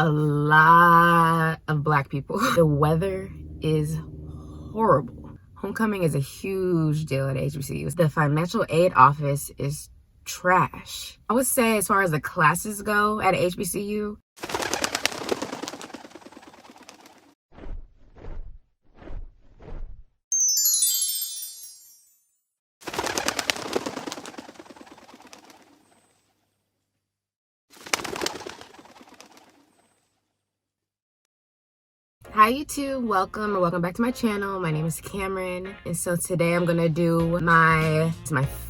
a lot of black people. The weather is horrible. Homecoming is a huge deal at HBCUs. The financial aid office is trash. I would say as far as the classes go at HBCU, hi YouTube, welcome back to my channel. My name is Cameron, and so today I'm gonna do my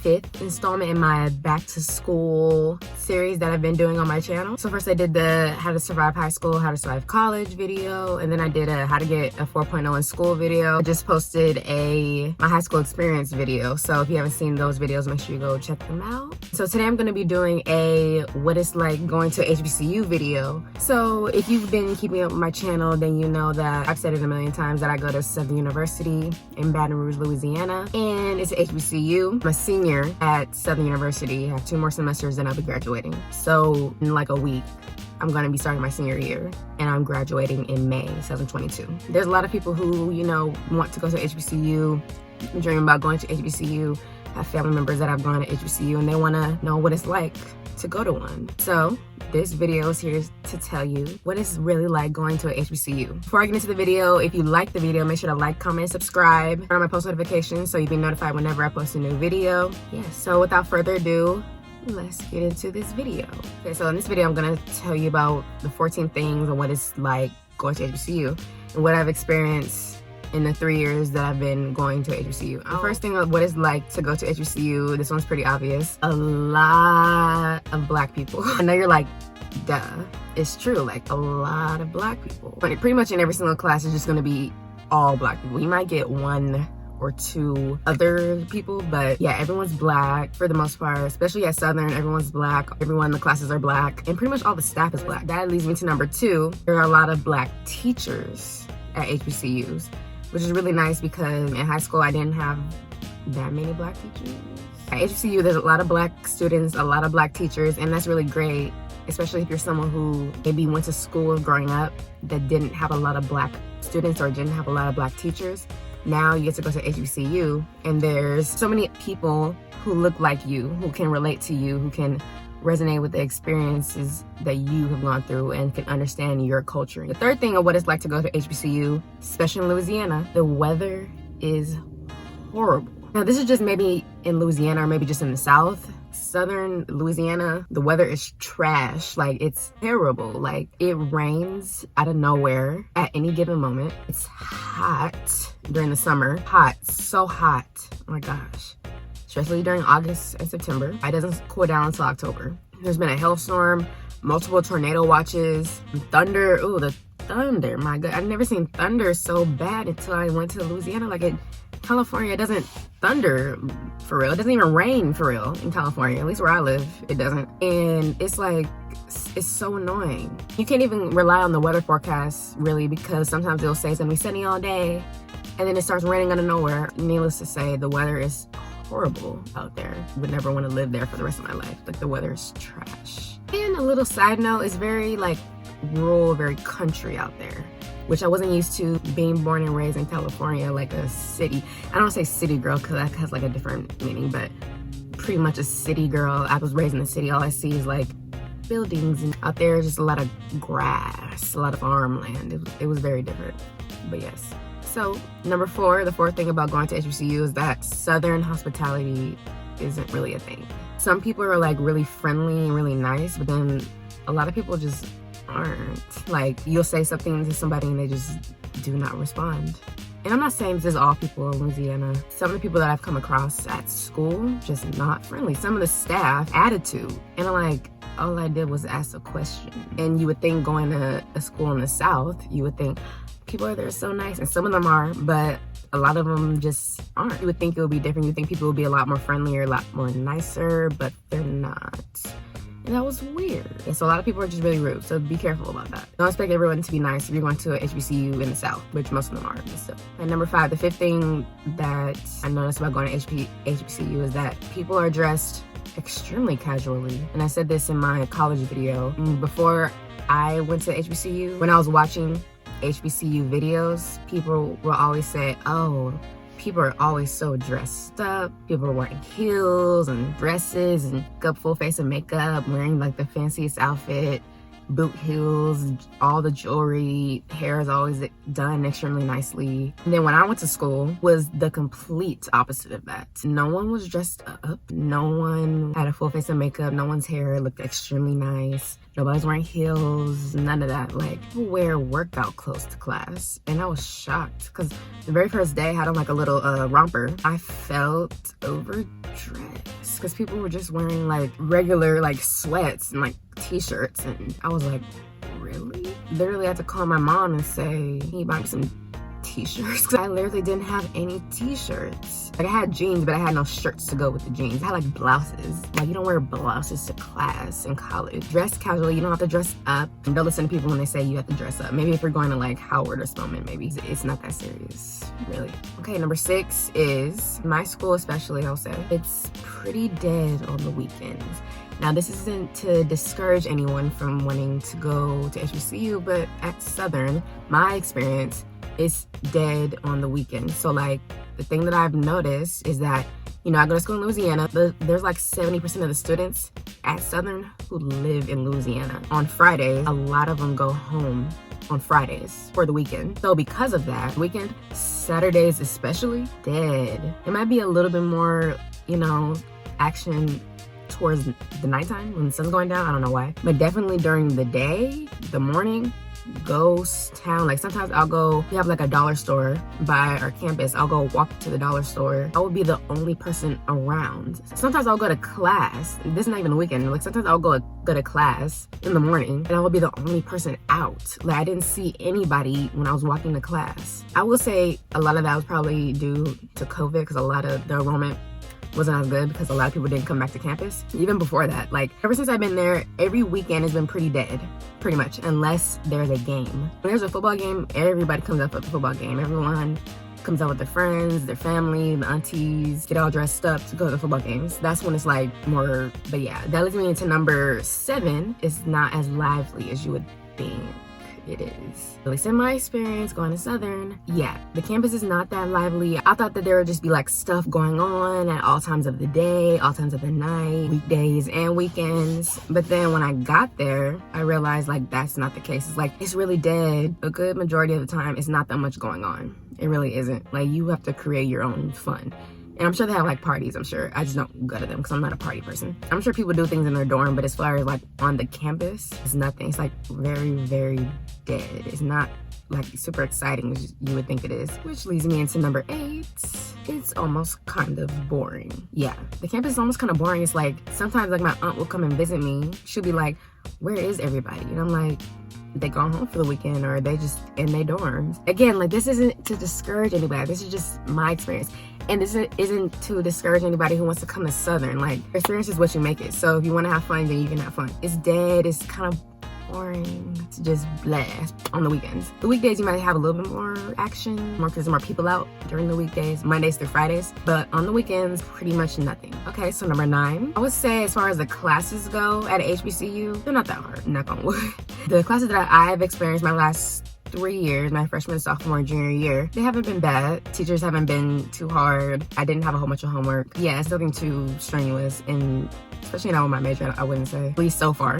fifth installment in my back to school series that I've been doing on my channel. So first I did the how to survive high school, how to survive college video, and then I did a how to get a 4.0 in school video. I just posted my high school experience video, so if you haven't seen those videos, make sure you go check them out. So today I'm gonna be doing a what it's like going to HBCU video. So if you've been keeping up with my channel, then you know that I've said it a million times that I go to Southern University in Baton Rouge, Louisiana, and it's a HBCU. I'm a senior at Southern University. I have 2 more semesters and I'll be graduating. So in like a week, I'm gonna be starting my senior year, and I'm graduating in May 2022. There's a lot of people who, you know, want to go to HBCU, dream about going to HBCU, have family members that have gone to HBCU, and they wanna know what it's like to go to one. So this video is here to tell you what it's really like going to a HBCU. Before I get into the video, if you like the video, make sure to like, comment, and subscribe. Turn on my post notifications so you'll be notified whenever I post a new video. Yeah, so without further ado, let's get into this video. Okay, so in this video, I'm gonna tell you about the 14 things and what it's like going to HBCU and what I've experienced in the 3 years that I've been going to HBCU. The first thing of what it's like to go to HBCU, this one's pretty obvious. A lot of black people. I know you're like, duh. It's true, like a lot of black people. But pretty much in every single class is just gonna be all black people. You might get 1 or 2 other people, but yeah, everyone's black for the most part, especially at Southern. Everyone's black. Everyone in the classes are black, and pretty much all the staff is black. That leads me to number 2. There are a lot of black teachers at HBCUs, which is really nice because in high school I didn't have that many black teachers. At HBCU, there's a lot of black students, a lot of black teachers, and that's really great, especially if you're someone who maybe went to school growing up that didn't have a lot of black students or didn't have a lot of black teachers. Now you get to go to HBCU, and there's so many people who look like you, who can relate to you, who can resonate with the experiences that you have gone through and can understand your culture. The third thing of what it's like to go to HBCU, especially in Louisiana, the weather is horrible. Now this is just maybe in Louisiana or maybe just in the South. Southern Louisiana, the weather is trash. Like, it's terrible. Like, it rains out of nowhere at any given moment. It's hot during the summer. Hot, so hot. Oh my gosh. Especially during August and September. It doesn't cool down until October. There's been a hailstorm, multiple tornado watches, thunder. Ooh, the thunder, my God. I've never seen thunder so bad until I went to Louisiana. Like, California, it doesn't thunder for real. It doesn't even rain for real in California. At least where I live, it doesn't. And it's like, it's so annoying. You can't even rely on the weather forecast really, because sometimes it'll say it's gonna be sunny all day and then it starts raining out of nowhere. Needless to say, the weather is horrible out there. I would never want to live there for the rest of my life. Like, the weather is trash. And a little side note, it's very like rural, very country out there, which I wasn't used to being born and raised in California, like a city. I don't say city girl because that has like a different meaning, but pretty much a city girl. I was raised in the city. All I see is like buildings, and out there is just a lot of grass, a lot of farmland. It was very different, but yes. So number 4, the 4th thing about going to HBCU is that Southern hospitality isn't really a thing. Some people are like really friendly and really nice, but then a lot of people just aren't. Like, you'll say something to somebody and they just do not respond. And I'm not saying this is all people in Louisiana. Some of the people that I've come across at school, just not friendly. Some of the staff, attitude. And I'm like, all I did was ask a question. And you would think going to a school in the South, you would think people are there so nice, and some of them are, but a lot of them just aren't. You would think it would be different. You would think people would be a lot more friendlier, a lot more nicer, but they're not. And that was weird. And so a lot of people are just really rude, so be careful about that. Don't expect everyone to be nice if you're going to a HBCU in the South, which most of them are. And number 5, the 5th thing that I noticed about going to HBCU is that people are dressed extremely casually. And I said this in my college video. Before I went to HBCU. When I was watching HBCU videos, people will always say, oh, people are always so dressed up. People are wearing heels and dresses and full face of makeup, wearing like the fanciest outfit, boot heels, all the jewelry, hair is always done extremely nicely. And then when I went to school was the complete opposite of that. No one was dressed up. No one had a full face of makeup. No one's hair looked extremely nice. Nobody's wearing heels, none of that. Like, people wear workout clothes to class. And I was shocked because the very first day I had on like a little romper. I felt overdressed because people were just wearing like regular like sweats and like t-shirts. And I was like, really? Literally had to call my mom and say, can you buy me some t-shirts? Because I literally didn't have any t-shirts. Like, I had jeans, but I had no shirts to go with the jeans. I had like blouses. Like, you don't wear blouses to class in college. Dress casually, you don't have to dress up. And don't listen to people when they say you have to dress up. Maybe if you're going to like Howard or Spelman, maybe it's not that serious, really. Okay, number 6 is my school, especially, I'll say, it's pretty dead on the weekends. Now, this isn't to discourage anyone from wanting to go to HBCU, but at Southern, my experience is dead on the weekends. So like, the thing that I've noticed is that, you know, I go to school in Louisiana. There's like 70% of the students at Southern who live in Louisiana. On Fridays, a lot of them go home on Fridays for the weekend. So because of that, weekend, Saturdays especially, dead. It might be a little bit more, you know, action towards the nighttime when the sun's going down. I don't know why. But definitely during the day, the morning, ghost town. Like, sometimes I'll go, we have like a dollar store by our campus. I'll go walk to the dollar store. I will be the only person around. Sometimes I'll go to class. This is not even the weekend. Like, sometimes I'll go to class in the morning and I will be the only person out. Like, I didn't see anybody when I was walking to class. I will say a lot of that was probably due to COVID because a lot of the enrollment wasn't as good because a lot of people didn't come back to campus. Even before that, like, ever since I've been there, every weekend has been pretty dead, pretty much, unless there's a game. When there's a football game, everybody comes up for the football game. Everyone comes out with their friends, their family, the aunties, get all dressed up to go to the football games. That's when it's like more, but yeah, that leads me into number 7. It's not as lively as you would think it is. At least in my experience going to Southern, yeah, the campus is not that lively. I thought that there would just be like stuff going on at all times of the day, all times of the night, weekdays and weekends. But then when I got there, I realized like that's not the case. It's like, it's really dead. A good majority of the time, it's not that much going on. It really isn't. Like, you have to create your own fun. And I'm sure they have like parties, I'm sure. I just don't go to them because I'm not a party person. I'm sure people do things in their dorm, but as far as like on the campus, it's nothing. It's like very, very dead. It's not like super exciting as you would think it is. Which leads me into number 8. It's almost kind of boring. Yeah, the campus is almost kind of boring. It's like, sometimes like my aunt will come and visit me. She'll be like, where is everybody? And I'm like, they go home for the weekend or they just in their dorms. Again, like, this isn't to discourage anybody. This is just my experience. And this isn't to discourage anybody who wants to come to Southern. Like, experience is what you make it. So if you want to have fun, then you can have fun. It's dead. It's kind of boring to just blast on the weekends. The weekdays, you might have a little bit more action, more because there's more people out during the weekdays, Mondays through Fridays. But on the weekends, pretty much nothing. Okay, so number 9. I would say as far as the classes go at HBCU, they're not that hard, knock on wood. The classes that I've experienced my last 3 years, my freshman, sophomore, junior year, they haven't been bad. Teachers haven't been too hard. I didn't have a whole bunch of homework. Yeah, it's nothing too strenuous, and especially now with my major, I wouldn't say. At least so far,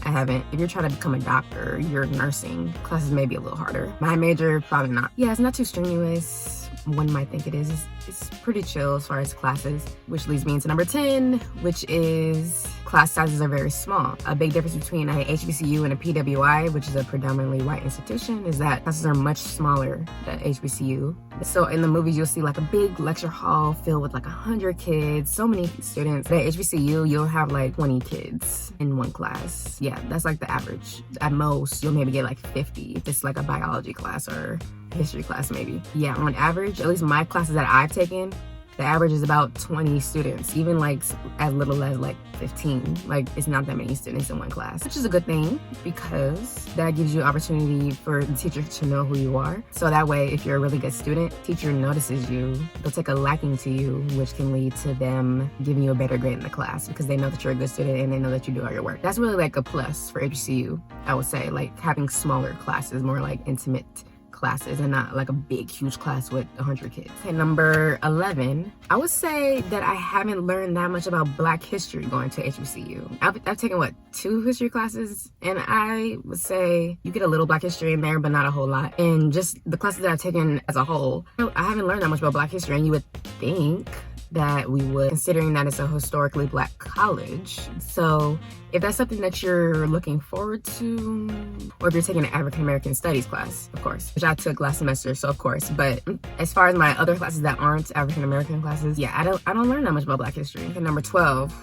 I haven't. If you're trying to become a doctor, you're nursing, classes may be a little harder. My major, probably not. Yeah, it's not too strenuous. One might think it is. It's pretty chill as far as classes, which leads me into number 10, which is class sizes are very small. A big difference between a HBCU and a PWI, which is a predominantly white institution, is that classes are much smaller than HBCU. So in the movies, you'll see like a big lecture hall filled with like 100 kids, so many students. At HBCU, you'll have like 20 kids in one class. Yeah, that's like the average. At most, you'll maybe get like 50 if it's like a biology class or history class maybe. Yeah, on average, at least my classes that I've taken, The average is about 20 students, even like as little as like 15. Like, it's not that many students in one class, which is a good thing because that gives you opportunity for the teacher to know who you are. So that way, if you're a really good student, teacher notices you, they'll take a liking to you, which can lead to them giving you a better grade in the class because they know that you're a good student and they know that you do all your work. That's really like a plus for HBCU, I would say, like having smaller classes, more like intimate classes and not like a big huge class with 100 kids. Okay, number 11, I would say that I haven't learned that much about Black history going to HBCU. I've taken what, 2 history classes, and I would say you get a little Black history in there but not a whole lot. And just the classes that I've taken as a whole, I haven't learned that much about Black history, and you would think that we would, considering that it's a historically Black college. So if that's something that you're looking forward to, or if you're taking an African American studies class, of course, which I took last semester, so of course. But as far as my other classes that aren't African American classes, yeah, I don't learn that much about Black history. And number 12,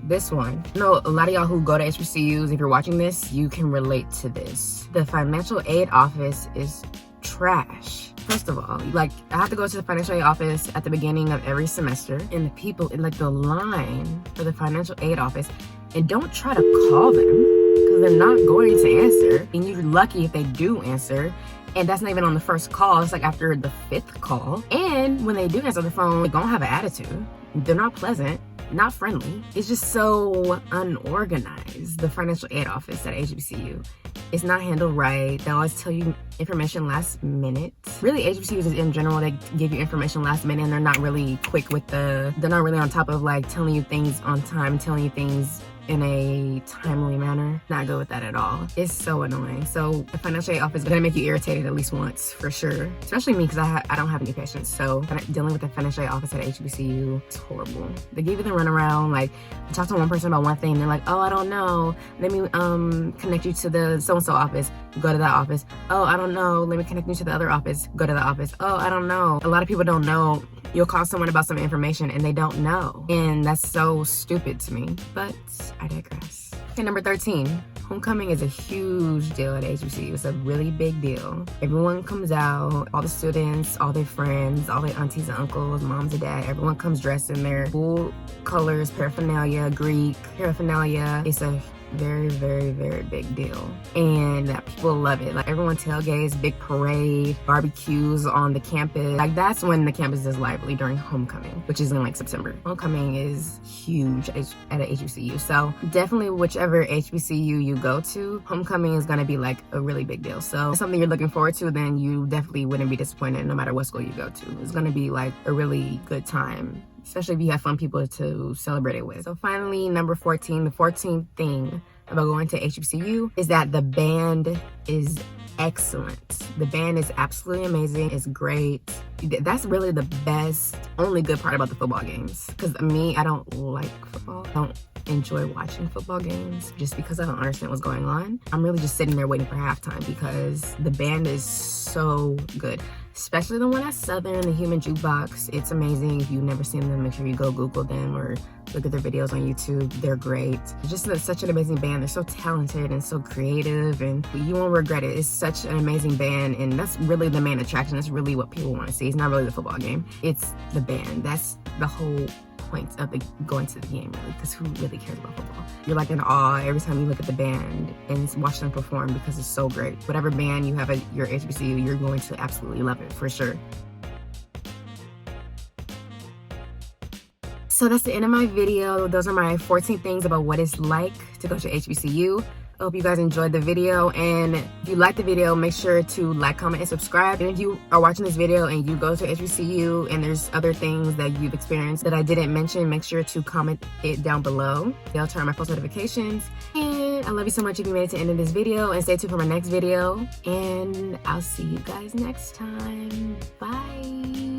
this one. I know a lot of y'all who go to HBCUs, if you're watching this, you can relate to this. The financial aid office is trash. First of all, like, I have to go to the financial aid office at the beginning of every semester, and the people in like the line for the financial aid office, and don't try to call them because they're not going to answer, and you're lucky if they do answer. And that's not even on the first call, it's like after the 5th call. And when they do answer the phone, they're gonna have an attitude. They're not pleasant, not friendly. It's just so unorganized, the financial aid office at HBCU. It's not handled right. They always tell you information last minute. Really, HBCUs in general, they give you information last minute, and they're not really quick with they're not really on top of like telling you things on time, telling you things in a timely manner. Not good with that at all. It's so annoying. So the financial aid office is gonna make you irritated at least once, for sure. Especially me, because I don't have any patience. So dealing with the financial aid office at HBCU, it's horrible. They give you the runaround. Like, I talked to one person about one thing, and they're like, oh, I don't know. Let me connect you to the so-and-so office. Go to that office. Oh, I don't know. Let me connect you to the other office. Go to the office. Oh, I don't know. A lot of people don't know. You'll call someone about some information and they don't know. And that's so stupid to me, but I digress. Okay, number 13. Homecoming is a huge deal at HBCU. It's a really big deal. Everyone comes out, all the students, all their friends, all their aunties and uncles, moms and dad, everyone comes dressed in their school colors, paraphernalia, Greek paraphernalia. It's a very, very, very big deal, and people love it. Like, everyone tailgates, big parade, barbecues on the campus. Like, that's when the campus is lively, during homecoming, which is in like September. Homecoming is huge at a HBCU, so definitely whichever HBCU you go to, homecoming is going to be like a really big deal. So if it's something you're looking forward to, then you definitely wouldn't be disappointed no matter what school you go to. It's going to be like a really good time, especially if you have fun people to celebrate it with. So finally, number 14, the 14th thing about going to HBCU is that the band is excellent. The band is absolutely amazing. It's great. That's really the best, only good part about the football games. Because me, I don't like football. I don't enjoy watching football games just because I don't understand what's going on. I'm really just sitting there waiting for halftime because the band is so good. Especially the one at Southern, the Human Jukebox. It's amazing. If you've never seen them, make sure you go Google them or look at their videos on YouTube. They're great. It's just such an amazing band. They're so talented and so creative, and you won't regret it. It's such an amazing band, and that's really the main attraction. That's really what people want to see. It's not really the football game. It's the band. That's the whole point of going to the game, really, because who really cares about football? You're like in awe every time you look at the band and watch them perform because it's so great. Whatever band you have at your HBCU, you're going to absolutely love it, for sure. So that's the end of my video. Those are my 14 things about what it's like to go to HBCU. I hope you guys enjoyed the video, and if you liked the video, make sure to like, comment, and subscribe. And if you are watching this video and you go to HBCU and there's other things that you've experienced that I didn't mention, make sure to comment it down below. I'll turn on my post notifications. And I love you so much if you made it to the end of this video, and stay tuned for my next video. And I'll see you guys next time. Bye.